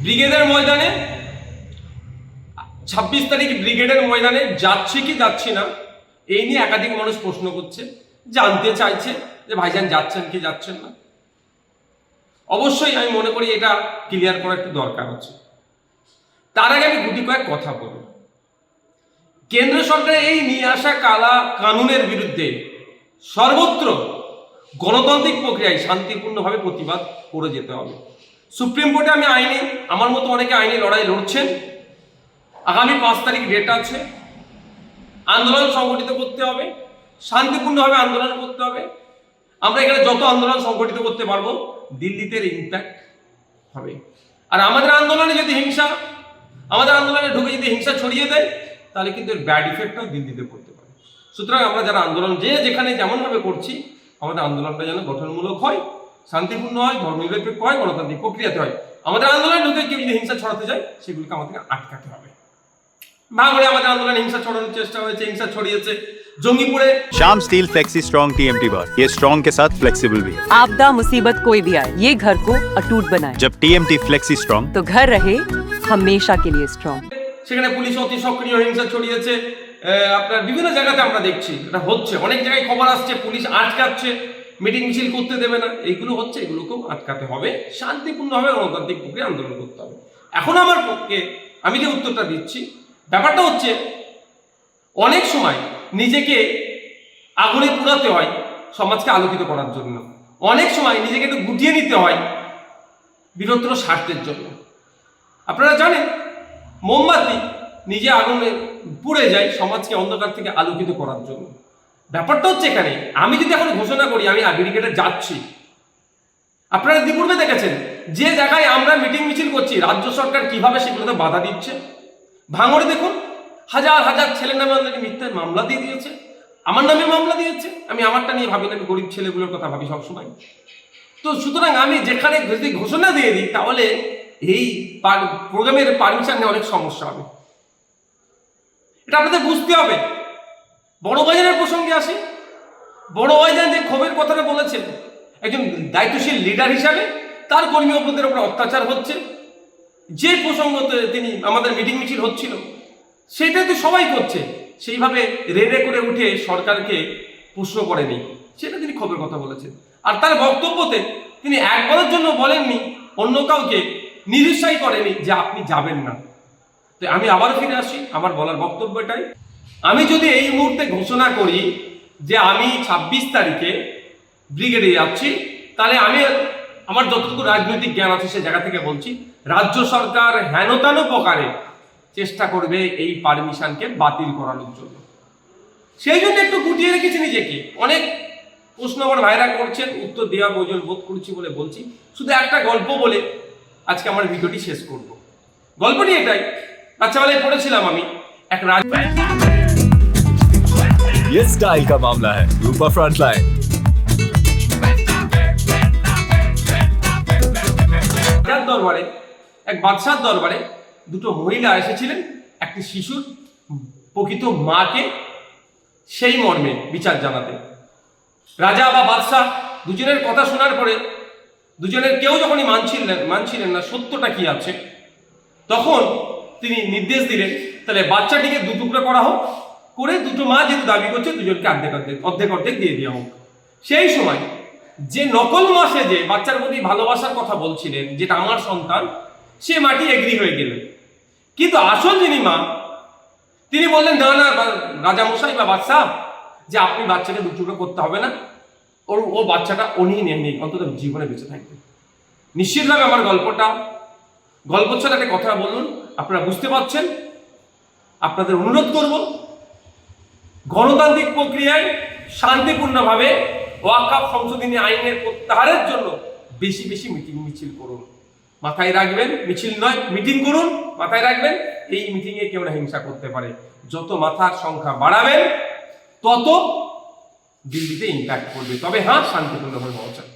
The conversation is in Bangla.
ব্রিগেডের ময়দানে 26 তারিখ ব্রিগেডের ময়দানে যাচ্ছি কি যাচ্ছি না এই নিয়ে একাধিক মানুষ প্রশ্ন করছে, জানতে চাইছে যে ভাইজান যাচ্ছেন কি যাচ্ছেন না। অবশ্যই আমি মনে করি এটা ক্লিয়ার করা একটু দরকার আছে। তার আগে আমি গুটি কয়েক কথা বলব। কেন্দ্র সরকারের এই নিয়ে আসা কালা কানুনের বিরুদ্ধে সর্বত্র গণতান্ত্রিক প্রক্রিয়ায় শান্তিপূর্ণভাবে প্রতিবাদ করে যেতে হবে। সুপ্রিম কোর্টে আমি আইনি, আমার মতো অনেকে আইনি লড়াই লড়ছেন। আগামী 5 তারিখ ডেট আছে। আন্দোলন সংগঠিত করতে হবে, শান্তিপূর্ণভাবে আন্দোলন করতে হবে। আমরা এখানে যত আন্দোলন সংগঠিত করতে পারবো দিল্লিতে ইম্প্যাক্ট হবে। আর আমাদের আন্দোলনে যদি আমাদের আন্দোলনে ঢুকে যদি হিংসা ছড়িয়ে দেয় তাহলে কিন্তু এর ব্যাড ইফেক্টটাও দিল্লিতে পড়তে পারে। সুতরাং আমরা যারা আন্দোলন যেখানে যেমনভাবে করছি আমাদের আন্দোলনটা যেন গঠনমূলক হয়, শান্তিপূর্ণ হয়, ধর্মনিরপেক্ষ হয়, গণতান্ত্রিক প্রক্রিয়াতে হয়। আমাদের আন্দোলনে ঢুকে কেউ যদি হিংসা ছড়াতে যায় সেগুলিকে আমাদেরকে আটকাতে হবে। ভাঙড়ে আমাদের আন্দোলনে হিংসা ছড়ানোর চেষ্টা হয়েছে, হিংসা ছড়িয়েছে। জঙ্গিপুরে Shyam steel flexi strong TMT bar, ये स्ट्रॉन्ग के साथ फ्लेक्सिबल भी है। आपदा मुसीबत कोई भी आए, ये घर को अटूट बनाए। जब TMT फ्लेक्सी स्ट्रॉन्ग तो घर रहे हमेशा के लिए स्ट्रॉन्ग। সেখানে পুলিশ অতি সক্রিয়, হিংসা ছড়িয়েছে। আপনার বিভিন্ন জায়গাতে আমরা দেখছি এটা হচ্ছে, অনেক জায়গায় খবর আসছে পুলিশ আটকাচ্ছে, মিটিং মিছিল করতে দেবে না। এইগুলো হচ্ছে, এগুলোকেও আটকাতে হবে, শান্তিপূর্ণভাবে গণতান্ত্রিক প্রক্রিয়া আন্দোলন করতে হবে। এখন আমার পক্ষে আমি যে উত্তরটা দিচ্ছি, ব্যাপারটা হচ্ছে অনেক সময় নিজেকে আগুনে পুরাতে হয় সমাজকে আলোকিত করার জন্য, অনেক সময় নিজেকে একটু গুটিয়ে নিতে হয় বৃহত্তর স্বার্থের জন্য। আপনারা জানেন মোমবাতি নিজে আগুনে পুড়ে যায় সমাজকে অন্ধকার থেকে আলোকিত করার জন্য। ব্যাপারটা হচ্ছে এখানে আমি যদি এখন ঘোষণা করি আমি ব্রিগেডে যাচ্ছি, আপনারা ইতিপূর্বে দেখেছেন যে জায়গায় আমরা মিটিং মিছিল করছি রাজ্য সরকার কিভাবে সেগুলোতে বাধা দিচ্ছে। ভাঙড়ে দেখুন হাজার হাজার ছেলে নামে আমাদেরকে মিথ্যা মামলা দিয়ে দিয়েছে, আমার নামে মামলা দিয়েছে। আমি আমারটা নিয়ে ভাবি না, আমি গরিব ছেলেগুলোর কথা ভাবি সবসময়। তো সুতরাং আমি যেখানে যদি ঘোষণা দিয়ে দিই তাহলে এই প্রোগ্রামের পারমিশন নিয়ে অনেক সমস্যা হবে, এটা আপনাদের বুঝতে হবে। বড় ভাইজানের প্রসঙ্গে আসি। বড় ভাইজান যে ক্ষোভের কথাটা বলেছেন, একজন দায়িত্বশীল লিডার হিসাবে তার কর্মী অপরাধের উপর অত্যাচার হচ্ছে, যে প্রসঙ্গতে তিনি আমাদের মিটিং মিছিল হচ্ছিল সেটাই তো সবাই করছে, সেইভাবে রেড়ে করে উঠে সরকারকে প্রশ্ন করেনি, সেটা তিনি ক্ষোভের কথা বলেছেন। আর তার বক্তব্যতে তিনি একবারের জন্য বলেননি, অন্য কাউকে নিরুৎসাহী করেনি যে আপনি যাবেন না। তো আমি আবার ফিরে আসি, আমার বলার বক্তব্য এটাই, আমি যদি এই মুহূর্তে ঘোষণা করি যে আমি 26 তারিখে ব্রিগেডে যাচ্ছি, তাহলে আমি আমার যতটুকু রাজনৈতিক জ্ঞান আছে সে জায়গা থেকে বলছি রাজ্য সরকার হেনতান প্রকারে চেষ্টা করবে এই পারমিশনকে বাতিল করানোর জন্য। সেই জন্য একটু গুটিয়ে রেখেছি নিজেকে। অনেক প্রশ্ন আমার ভাইরা করছেন, উত্তর দেওয়া প্রয়োজন বোধ করছি বলে বলছি। শুধু একটা গল্প বলে আজকে আমার ভিডিওটি শেষ করব। গল্পটি এটাই, বাচ্চাবেলায় পড়েছিলাম আমি এক ये स्टाइल का मामला है, रूपा फ्रंटलाइन। দরবারে এক বাদশার দরবারে দুটো মহিলা এসেছিলেন একটি শিশুর প্রকৃত মাকে সেই মর্মে বিচার জানাতে। রাজা বা বাদশাহ দুজনের কথা শোনার পরে দুজনের কেউ যখনই মানছিলেন না সত্যটা কি আছে, তখন তিনি নির্দেশ দিলেন তাহলে বাচ্চাটিকে দু টুকরো করা হোক, করে দুটো মা যেহেতু দাবি করছে দুজনকে অর্ধেক দিয়ে দেওয়া হোক। সেই সময় যে নকল মা যে বাচ্চার প্রতি ভালোবাসার কথা বলছিলেন, যেটা আমার সন্তান, সে মাটি এগ্রি হয়ে গেলেন। কিন্তু আসল যিনি মা তিনি বললেন না না রাজামশাই বা বাদশাহ, যে আপনি বাচ্চাকে দুটুকরো করতে হবে না, ও বাচ্চাটা নিয়ে নেই, অন্তত জীবনে বেঁচে থাকবে। নিশ্চিতভাবে আমার গল্প ছাড়া একটা কথা বলুন, আপনারা বুঝতে পারছেন। আপনাদের অনুরোধ করব গণতান্ত্রিক প্রক্রিয়ায় শান্তিপূর্ণভাবে ওয়াকফ সংশোধনী আইনের প্রত্যাহারের জন্য বেশি বেশি মিটিং মিছিল করুন। মাথায় রাখবেন, মিছিল নয় মিটিং করুন। মাথায় রাখবেন এই মিটিংয়ে কেউ না হিংসা করতে পারে। যত মাথার সংখ্যা বাড়াবেন তত দিল্লিতে ইম্প্যাক্ট করবে। তবে হ্যাঁ, শান্তিপূর্ণভাবে পৌঁছাবে।